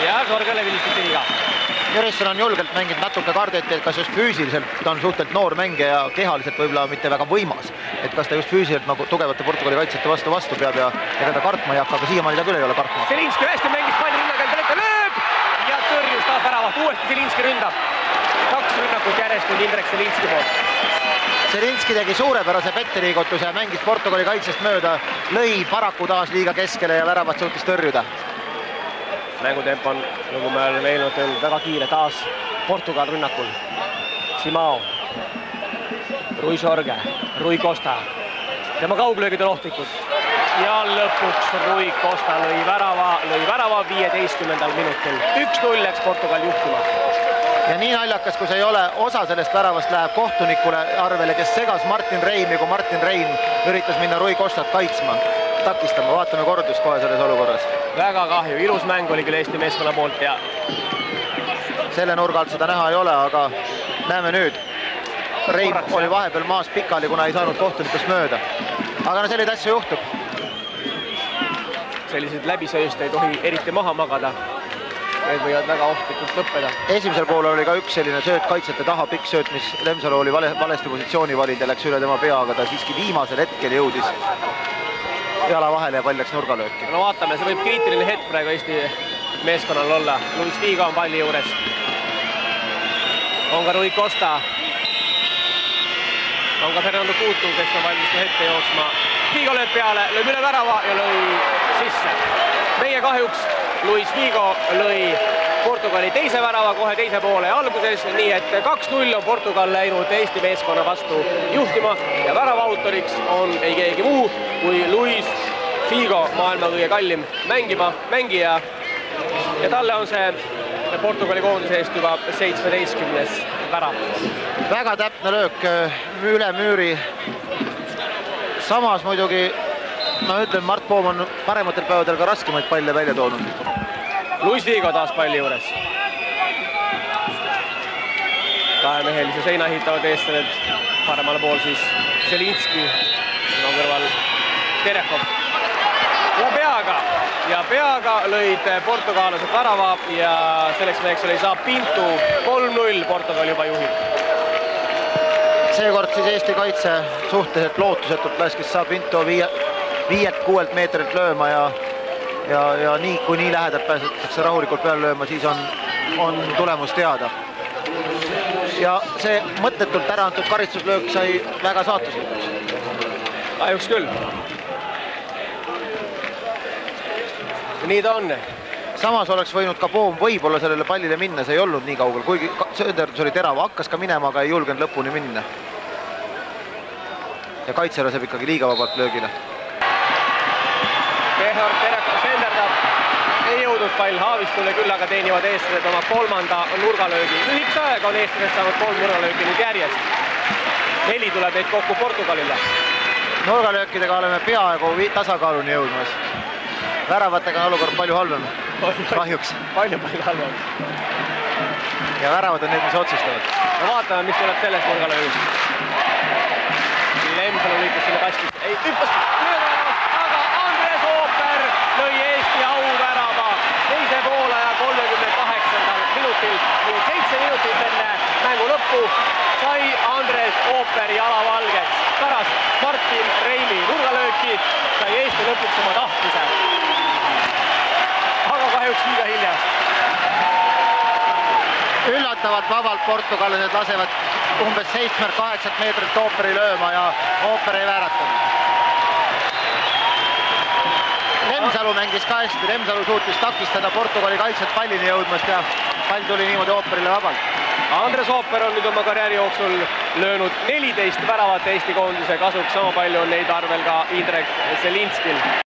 ja Sorgele vilistati viga. Jürisson on julgelt mänginud natuke kardeti, et kas just füüsiliselt ta on suhteliselt noor mängija ja kehaliselt võib-olla mitte väga võimas. Et kas ta just füüsiliselt nagu tugevate Portugali kaitsjate vastu peab ja ega ta kartma ei hakka, aga siiamaani ta küll ei ole kartma. Zelinski hästi mängis palli rinnakäel, lööb ja tõrjus taas väravat. Uuesti Zelinski ründab. 2 rünnakut järjest nüüd Indrek Zelinski poolt. Zelinski tegi suurepärase pettiliigutuse ja mängis Portugali kaitsest mööda, lõi paraku taas liiga keskele ja väravat suutis tõrjuda. Mängutempo on, nagu me oleme eelnevalt öelnud, väga kiire taas Portugal rünnakul. Simao, Rui Sorge, Rui Costa, tema kauglöögid on ohtlikud. Ja lõpuks Rui Costa lõi värava 15. minutil. 1-0 läks Portugal juhtima. Ja nii naljakas, kui see ei ole, osa sellest väravast läheb kohtunikule arvele, kes segas Martin Reimi, kui Martin Reim üritas minna Rui Costat kaitsma, takistama. Vaatame kordus kohe selles olukorras. Väga kahju, ilus mäng oli küll Eesti meeskonna poolt ja selle nurga alt seda näha ei ole, aga näeme nüüd. Reim oli vahepeal maas pikali, kuna ei saanud kohtunikust mööda. Aga no selliseid asju juhtub. Sellised läbisööst ei tohi eriti maha magada. Need võivad väga ohtlikult lõppeda. Esimesel poolel oli ka üks selline sööt kaitsjate taha, pikk sööt, mis Lemsalu oli valesti positsiooni valinud ja läks üle tema pea, aga ta siiski viimasel hetkel jõudis jala vahele ja pall läks nurgalööki. No vaatame, see võib kriitiline hetk praegu Eesti meeskonnal olla. Luis Figo on palli juures. On ka Rui Costa. On ka Fernando Couto, kes on valmis ette jooksma. Figo lööb peale, lööb üle värava ja lõi sisse. Meie kahjuks Luis Figo lõi Portugali teise värava kohe teise poole alguses, nii et 2-0 on Portugal läinud Eesti meeskonna vastu juhtima ja värava autoriks on ei keegi muu kui Luis Figo, maailma kõige kallim mängija ja talle on see Portugali koondise eest juba 17. värav. Väga täpne löök üle müüri. Samas muidugi, ma ütlen, Mart Poom on parematel päevadel ka raskemaid palle välja toonud. Luis Figo taas palli juures. Kahemehelise seina ehitavad eestlased, paremale pool siis Zelinski, kõrval Terehov. Ja peaga lõid portugalased värava ja selleks meheks oli saab Pintu. 3-0 Portugal juba juhib. Seekord siis Eesti kaitse suhteliselt lootusetult laskis saab Pintu 5-6 meetrilt lööma ja nii, kui nii lähedalt pääsetakse rahulikult peale lööma, siis on tulemus teada. Ja see mõttetult ära antud karistuslöök sai väga saatuslikuks. Kahjuks küll. Nii ta on. Samas oleks võinud ka Poom võib-olla sellele pallile minna, see ei olnud nii kaugel, kuigi sööderdus oli terava, hakkas ka minema, aga ei julgenud lõpuni minna. Ja kaitse laseb ikkagi liiga vabalt löögile. Gerhard Terehov senderdab, ei jõudnud pall Haavistule, küll aga teenivad eestlased oma 3. nurgalöögi. Lühikese aega on eestlased saanud 3 nurgalöögi nüüd järjest. 4 tuleb neid kokku Portugalile. Nurgalöökidega oleme peaaegu tasakaaluni jõudmas. Väravatega on olukord palju halvem. Kahjuks. Palju halvem. Ja väravad on need, mis otsustavad. No vaatame, mis tuleb sellest nurgalöögist. Lemsalu liikus sinna kastist. Ei, hüppas lööväravast, aga Andres Ooper lõi Eesti auvärava teise poole ja 38. minutil. 7 minutit enne mängu lõppu sai Andres Ooper jalavalgeks. Pärast Martin Reimi nurgalööki sai Eesti lõpuks oma tahtmise. Aga kahjuks liiga hilja. Üllatavalt vabalt portugalased lasevad umbes 7-8 meetrit Ooperi lööma ja Ooper ei vääratanud. Lemsalu mängis ka hästi, Lemsalu suutis takistada Portugali kaitset pallini jõudmast ja pall tuli niimoodi Ooperile vabalt. Andres Ooper on nüüd oma karjääri jooksul löönud 14 väravat Eesti koondise kasuks, sama palju on neid arvel ka Indrek Zelinskil.